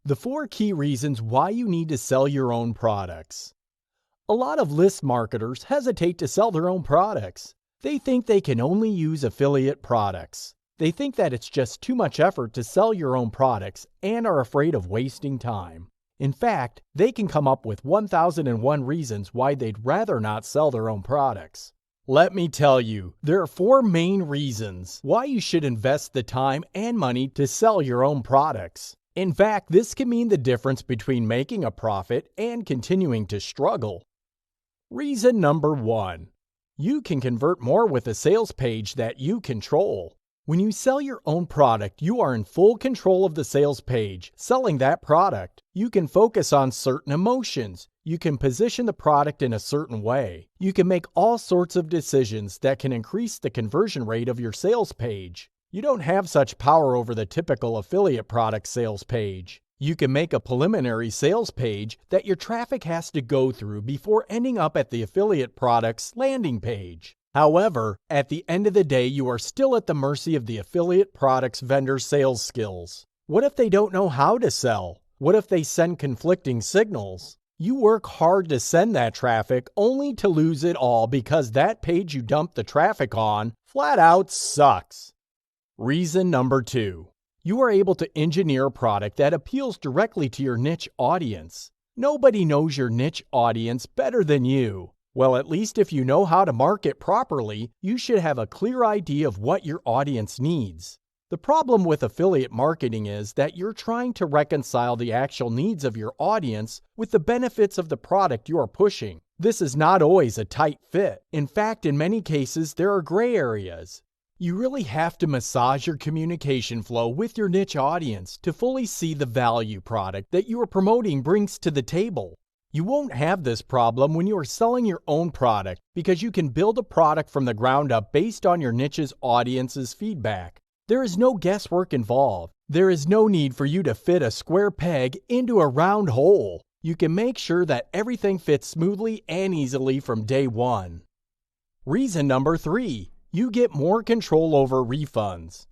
The 4 key reasons why you need to sell your own products. A lot of list marketers hesitate to sell their own products. They think they can only use affiliate products. They think that it's just too much effort to sell your own products and are afraid of wasting time. In fact, they can come up with 1001 reasons why they'd rather not sell their own products. Let me tell you, there are 4 main reasons why you should invest the time and money to sell your own products. In fact, this can mean the difference between making a profit and continuing to struggle. Reason number 1. You can convert more with a sales page that you control. When you sell your own product, you are in full control of the sales page, selling that product. You can focus on certain emotions. You can position the product in a certain way. You can make all sorts of decisions that can increase the conversion rate of your sales page. You don't have such power over the typical affiliate product sales page. You can make a preliminary sales page that your traffic has to go through before ending up at the affiliate product's landing page. However, at the end of the day, you are still at the mercy of the affiliate products vendor's sales skills. What if they don't know how to sell? What if they send conflicting signals? You work hard to send that traffic only to lose it all because that page you dumped the traffic on flat out sucks. Reason number 2. You are able to engineer a product that appeals directly to your niche audience. Nobody knows your niche audience better than you. Well, at least if you know how to market properly, you should have a clear idea of what your audience needs. The problem with affiliate marketing is that you're trying to reconcile the actual needs of your audience with the benefits of the product you are pushing. This is not always a tight fit. In fact, in many cases, there are gray areas. You really have to massage your communication flow with your niche audience to fully see the value product that you are promoting brings to the table. You won't have this problem when you are selling your own product because you can build a product from the ground up based on your niche's audience's feedback. There is no guesswork involved. There is no need for you to fit a square peg into a round hole. You can make sure that everything fits smoothly and easily from day one. Reason number 3. You get more control over refunds.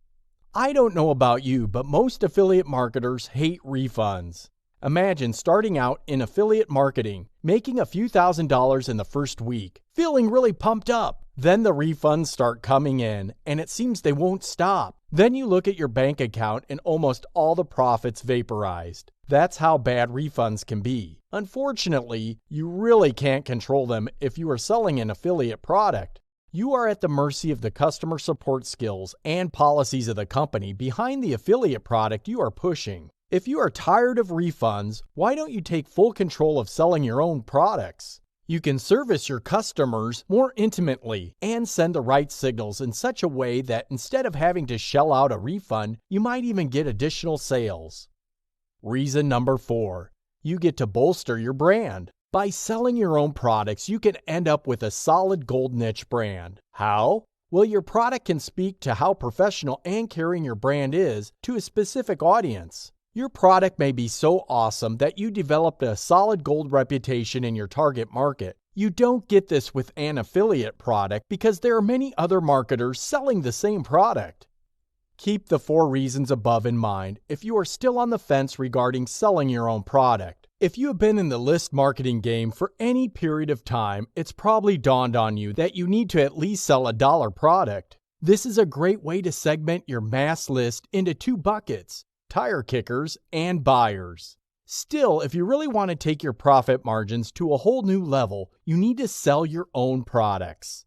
I don't know about you, but most affiliate marketers hate refunds. Imagine starting out in affiliate marketing, making a few $1,000s in the first week, feeling really pumped up. Then the refunds start coming in, and it seems they won't stop. Then you look at your bank account and almost all the profits vaporized. That's how bad refunds can be. Unfortunately, you really can't control them if you are selling an affiliate product. You are at the mercy of the customer support skills and policies of the company behind the affiliate product you are pushing. If you are tired of refunds, why don't you take full control of selling your own products? You can service your customers more intimately and send the right signals in such a way that instead of having to shell out a refund, you might even get additional sales. Reason number 4. You get to bolster your brand. By selling your own products, you can end up with a solid gold niche brand. How? Well, your product can speak to how professional and caring your brand is to a specific audience. Your product may be so awesome that you developed a solid gold reputation in your target market. You don't get this with an affiliate product because there are many other marketers selling the same product. Keep the 4 reasons above in mind if you are still on the fence regarding selling your own product. If you have been in the list marketing game for any period of time, it's probably dawned on you that you need to at least sell a $1 product. This is a great way to segment your mass list into 2 buckets: tire kickers and buyers. Still, if you really want to take your profit margins to a whole new level, you need to sell your own products.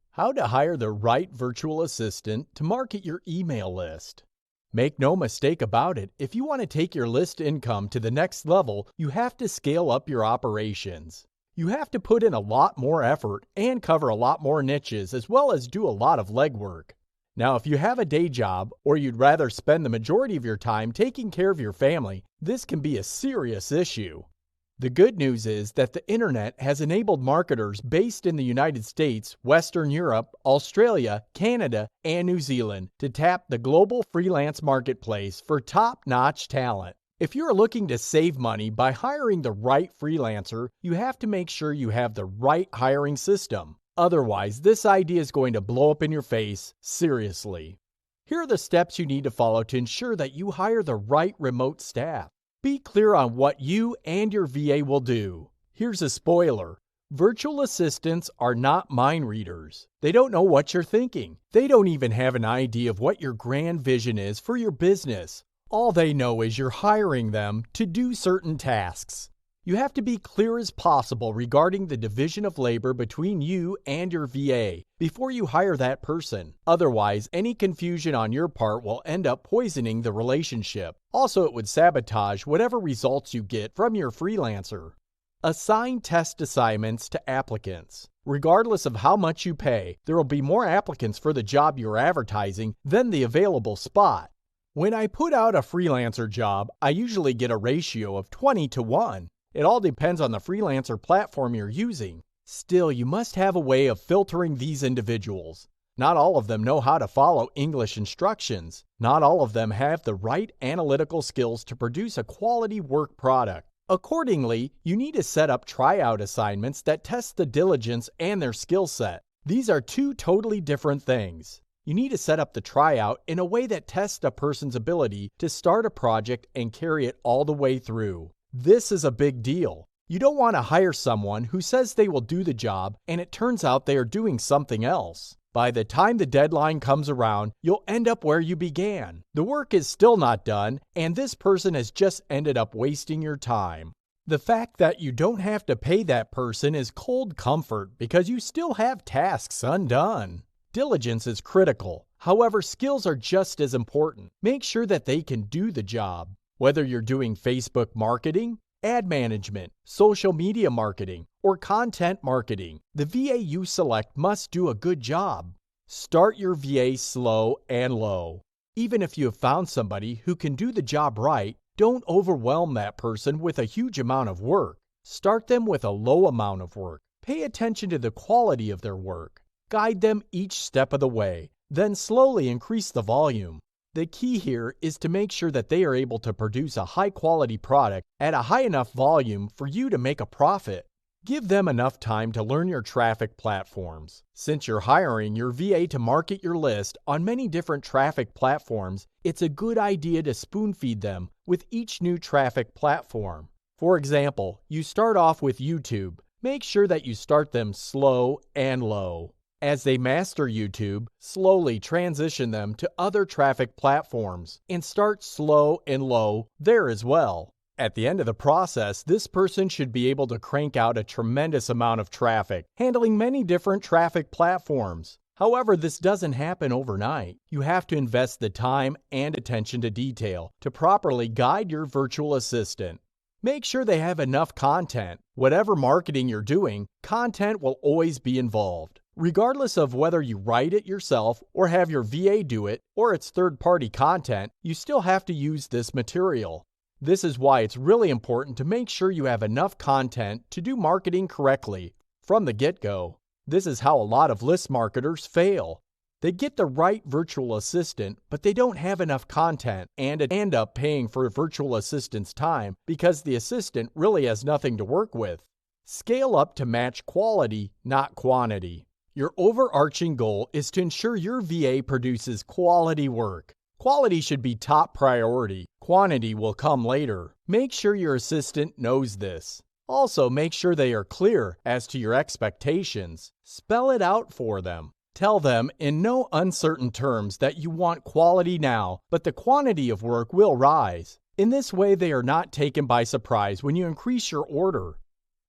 How to hire the right virtual assistant to market your email list. Make no mistake about it, if you want to take your list income to the next level, you have to scale up your operations. You have to put in a lot more effort and cover a lot more niches as well as do a lot of legwork. Now, if you have a day job or you'd rather spend the majority of your time taking care of your family, this can be a serious issue. The good news is that the internet has enabled marketers based in the United States, Western Europe, Australia, Canada, and New Zealand to tap the global freelance marketplace for top-notch talent. If you're looking to save money by hiring the right freelancer, you have to make sure you have the right hiring system. Otherwise, this idea is going to blow up in your face seriously. Here are the steps you need to follow to ensure that you hire the right remote staff. Be clear on what you and your VA will do. Here's a spoiler. Virtual assistants are not mind readers. They don't know what you're thinking. They don't even have an idea of what your grand vision is for your business. All they know is you're hiring them to do certain tasks. You have to be clear as possible regarding the division of labor between you and your VA before you hire that person. Otherwise, any confusion on your part will end up poisoning the relationship. Also, it would sabotage whatever results you get from your freelancer. Assign test assignments to applicants. Regardless of how much you pay, there will be more applicants for the job you're advertising than the available spot. When I put out a freelancer job, I usually get a ratio of 20 to 1. It all depends on the freelancer platform you're using. Still, you must have a way of filtering these individuals. Not all of them know how to follow English instructions. Not all of them have the right analytical skills to produce a quality work product. Accordingly, you need to set up tryout assignments that test the diligence and their skill set. These are two totally different things. You need to set up the tryout in a way that tests a person's ability to start a project and carry it all the way through. This is a big deal. You don't want to hire someone who says they will do the job and it turns out they are doing something else. By the time the deadline comes around, you'll end up where you began. The work is still not done, and this person has just ended up wasting your time. The fact that you don't have to pay that person is cold comfort because you still have tasks undone. Diligence is critical. However, skills are just as important. Make sure that they can do the job. Whether you're doing Facebook marketing, ad management, social media marketing, or content marketing, the VA you select must do a good job. Start your VA slow and low. Even if you have found somebody who can do the job right, don't overwhelm that person with a huge amount of work. Start them with a low amount of work. Pay attention to the quality of their work. Guide them each step of the way, then slowly increase the volume. The key here is to make sure that they are able to produce a high-quality product at a high enough volume for you to make a profit. Give them enough time to learn your traffic platforms. Since you're hiring your VA to market your list on many different traffic platforms, it's a good idea to spoon-feed them with each new traffic platform. For example, you start off with YouTube. Make sure that you start them slow and low. As they master YouTube, slowly transition them to other traffic platforms and start slow and low there as well. At the end of the process, this person should be able to crank out a tremendous amount of traffic, handling many different traffic platforms. However, this doesn't happen overnight. You have to invest the time and attention to detail to properly guide your virtual assistant. Make sure they have enough content. Whatever marketing you're doing, content will always be involved. Regardless of whether you write it yourself or have your VA do it, or it's third-party content, you still have to use this material. This is why it's really important to make sure you have enough content to do marketing correctly from the get-go. This is how a lot of list marketers fail. They get the right virtual assistant, but they don't have enough content and end up paying for a virtual assistant's time because the assistant really has nothing to work with. Scale up to match quality, not quantity. Your overarching goal is to ensure your VA produces quality work. Quality should be top priority. Quantity will come later. Make sure your assistant knows this. Also, make sure they are clear as to your expectations. Spell it out for them. Tell them in no uncertain terms that you want quality now, but the quantity of work will rise. In this way, they are not taken by surprise when you increase your order.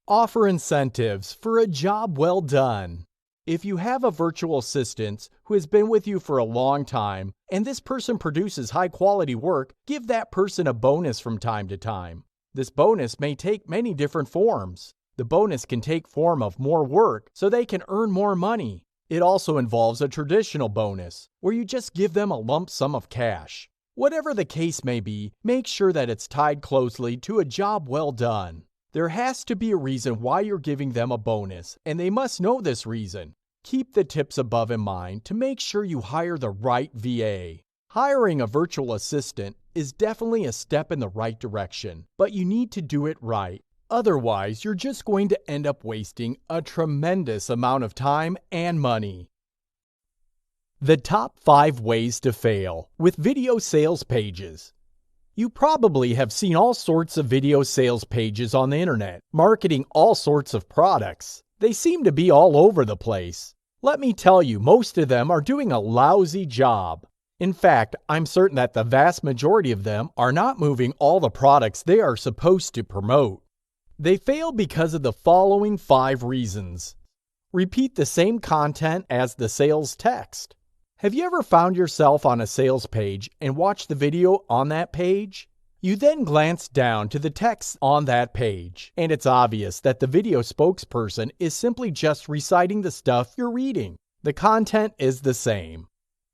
Offer incentives for a job well done. If you have a virtual assistant who has been with you for a long time, and this person produces high-quality work, give that person a bonus from time to time. This bonus may take many different forms. The bonus can take form of more work so they can earn more money. It also involves a traditional bonus, where you just give them a lump sum of cash. Whatever the case may be, make sure that it's tied closely to a job well done. There has to be a reason why you're giving them a bonus, and they must know this reason. Keep the tips above in mind to make sure you hire the right VA. Hiring a virtual assistant is definitely a step in the right direction, but you need to do it right. Otherwise, you're just going to end up wasting a tremendous amount of time and money. The top 5 ways to fail with video sales pages. You probably have seen all sorts of video sales pages on the internet, marketing all sorts of products. They seem to be all over the place. Let me tell you, most of them are doing a lousy job. In fact, I'm certain that the vast majority of them are not moving all the products they are supposed to promote. They fail because of the following 5 reasons. Repeat the same content as the sales text. Have you ever found yourself on a sales page and watched the video on that page? You then glance down to the text on that page, and it's obvious that the video spokesperson is simply just reciting the stuff you're reading. The content is the same.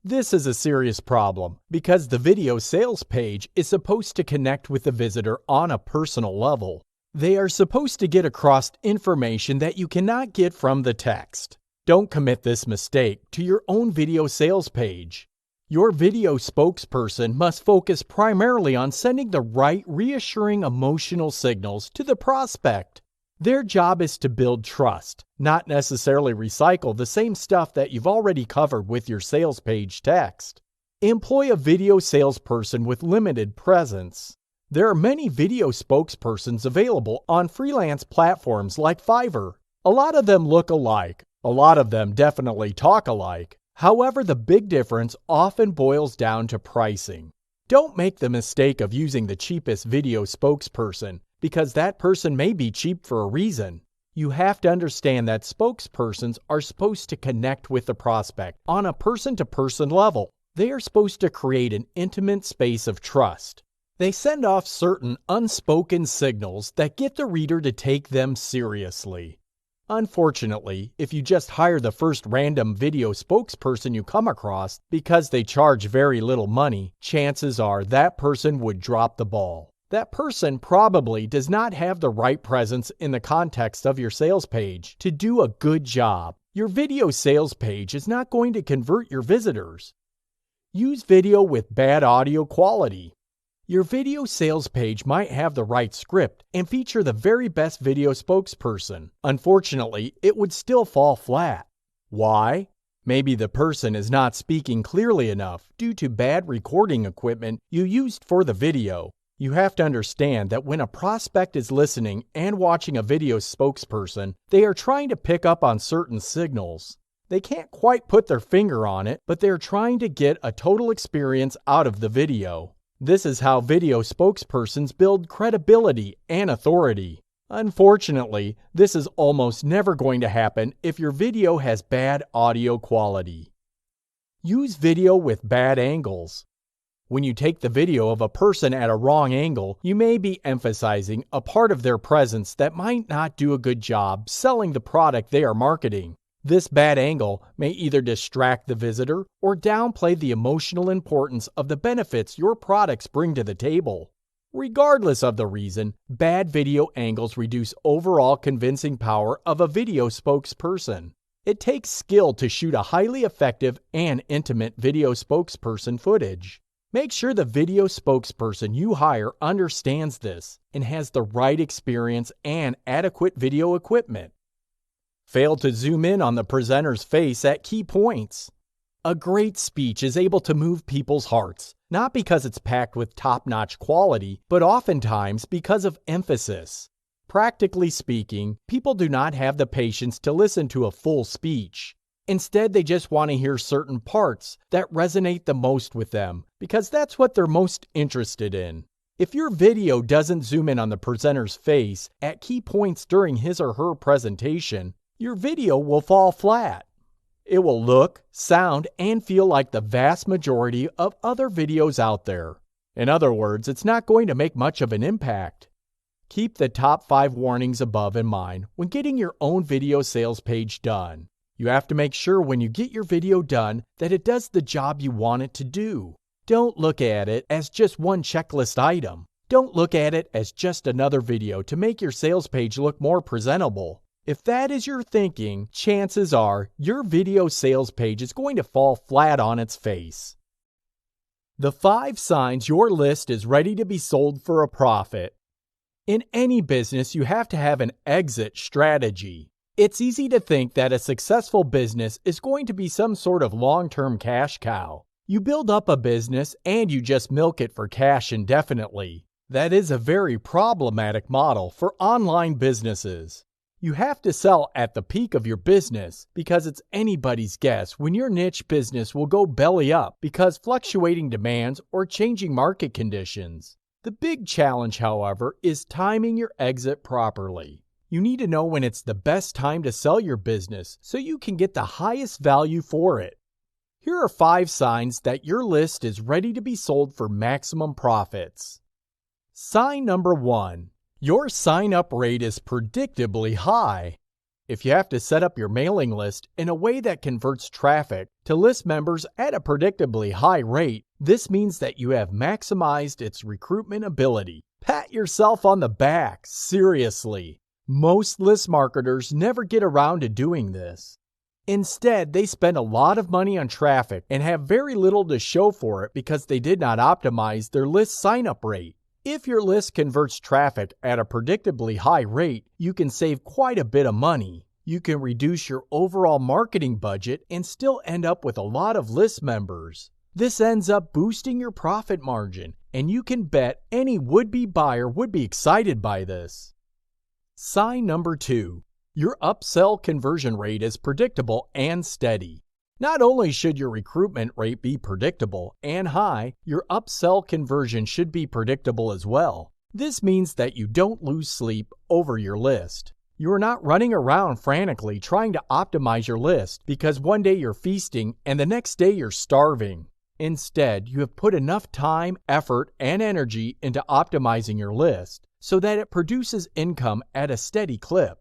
This is a serious problem because the video sales page is supposed to connect with the visitor on a personal level. They are supposed to get across information that you cannot get from the text. Don't commit this mistake to your own video sales page. Your video spokesperson must focus primarily on sending the right reassuring emotional signals to the prospect. Their job is to build trust, not necessarily recycle the same stuff that you've already covered with your sales page text. Employ a video salesperson with limited presence. There are many video spokespersons available on freelance platforms like Fiverr. A lot of them look alike. A lot of them definitely talk alike. However, the big difference often boils down to pricing. Don't make the mistake of using the cheapest video spokesperson, because that person may be cheap for a reason. You have to understand that spokespersons are supposed to connect with the prospect on a person-to-person level. They are supposed to create an intimate space of trust. They send off certain unspoken signals that get the reader to take them seriously. Unfortunately, if you just hire the first random video spokesperson you come across because they charge very little money, chances are that person would drop the ball. That person probably does not have the right presence in the context of your sales page to do a good job. Your video sales page is not going to convert your visitors. Use video with bad audio quality. Your video sales page might have the right script and feature the very best video spokesperson. Unfortunately, it would still fall flat. Why? Maybe the person is not speaking clearly enough due to bad recording equipment you used for the video. You have to understand that when a prospect is listening and watching a video spokesperson, they are trying to pick up on certain signals. They can't quite put their finger on it, but they're trying to get a total experience out of the video. This is how video spokespersons build credibility and authority. Unfortunately, this is almost never going to happen if your video has bad audio quality. Use video with bad angles. When you take the video of a person at a wrong angle, you may be emphasizing a part of their presence that might not do a good job selling the product they are marketing. This bad angle may either distract the visitor or downplay the emotional importance of the benefits your products bring to the table. Regardless of the reason, bad video angles reduce overall convincing power of a video spokesperson. It takes skill to shoot a highly effective and intimate video spokesperson footage. Make sure the video spokesperson you hire understands this and has the right experience and adequate video equipment. Fail to zoom in on the presenter's face at key points. A great speech is able to move people's hearts, not because it's packed with top-notch quality, but oftentimes because of emphasis. Practically speaking, people do not have the patience to listen to a full speech. Instead, they just want to hear certain parts that resonate the most with them, because that's what they're most interested in. If your video doesn't zoom in on the presenter's face at key points during his or her presentation, your video will fall flat. It will look, sound, and feel like the vast majority of other videos out there. In other words, it's not going to make much of an impact. Keep the top 5 warnings above in mind when getting your own video sales page done. You have to make sure when you get your video done that it does the job you want it to do. Don't look at it as just one checklist item. Don't look at it as just another video to make your sales page look more presentable. If that is your thinking, chances are your video sales page is going to fall flat on its face. The 5 signs your list is ready to be sold for a profit. In any business, you have to have an exit strategy. It's easy to think that a successful business is going to be some sort of long-term cash cow. You build up a business and you just milk it for cash indefinitely. That is a very problematic model for online businesses. You have to sell at the peak of your business because it's anybody's guess when your niche business will go belly up because fluctuating demands or changing market conditions. The big challenge, however, is timing your exit properly. You need to know when it's the best time to sell your business so you can get the highest value for it. Here are 5 signs that your list is ready to be sold for maximum profits. Sign number 1. Your sign-up rate is predictably high. If you have to set up your mailing list in a way that converts traffic to list members at a predictably high rate, this means that you have maximized its recruitment ability. Pat yourself on the back, seriously. Most list marketers never get around to doing this. Instead, they spend a lot of money on traffic and have very little to show for it because they did not optimize their list sign-up rate. If your list converts traffic at a predictably high rate, you can save quite a bit of money. You can reduce your overall marketing budget and still end up with a lot of list members. This ends up boosting your profit margin, and you can bet any would-be buyer would be excited by this. Sign number 2. Your upsell conversion rate is predictable and steady. Not only should your recruitment rate be predictable and high, your upsell conversion should be predictable as well. This means that you don't lose sleep over your list. You are not running around frantically trying to optimize your list because one day you're feasting and the next day you're starving. Instead, you have put enough time, effort, and energy into optimizing your list so that it produces income at a steady clip.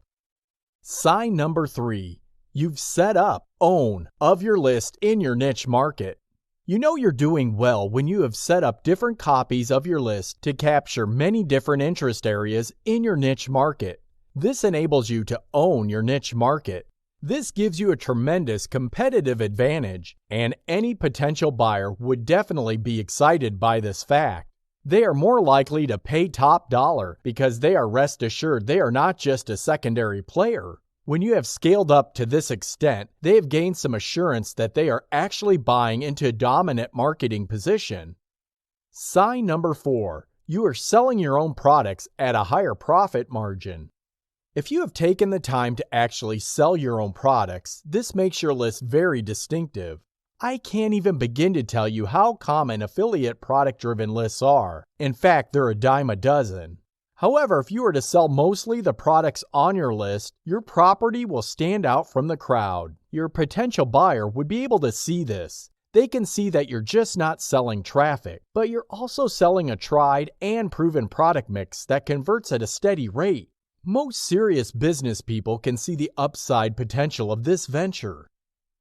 Sign number 3. You've set up, own, of your list in your niche market. You know you're doing well when you have set up different copies of your list to capture many different interest areas in your niche market. This enables you to own your niche market. This gives you a tremendous competitive advantage, and any potential buyer would definitely be excited by this fact. They are more likely to pay top dollar because they are rest assured they are not just a secondary player. When you have scaled up to this extent, they have gained some assurance that they are actually buying into a dominant marketing position. Sign number 4. You are selling your own products at a higher profit margin. If you have taken the time to actually sell your own products, this makes your list very distinctive. I can't even begin to tell you how common affiliate product-driven lists are. In fact, they're a dime a dozen. However, if you were to sell mostly the products on your list, your property will stand out from the crowd. Your potential buyer would be able to see this. They can see that you're just not selling traffic, but you're also selling a tried and proven product mix that converts at a steady rate. Most serious business people can see the upside potential of this venture.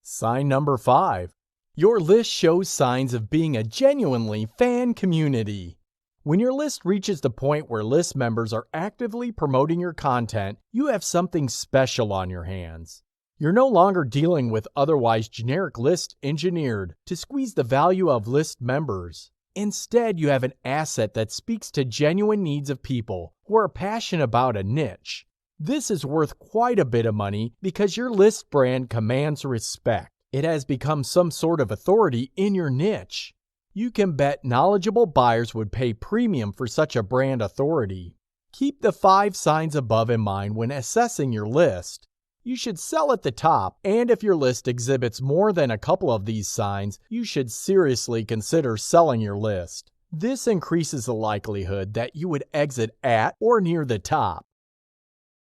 Sign number 5. Your list shows signs of being a genuinely fan community. When your list reaches the point where list members are actively promoting your content, you have something special on your hands. You're no longer dealing with otherwise generic lists engineered to squeeze the value of list members. Instead, you have an asset that speaks to genuine needs of people who are passionate about a niche. This is worth quite a bit of money because your list brand commands respect. It has become some sort of authority in your niche. You can bet knowledgeable buyers would pay premium for such a brand authority. Keep the 5 signs above in mind when assessing your list. You should sell at the top, and if your list exhibits more than a couple of these signs, you should seriously consider selling your list. This increases the likelihood that you would exit at or near the top.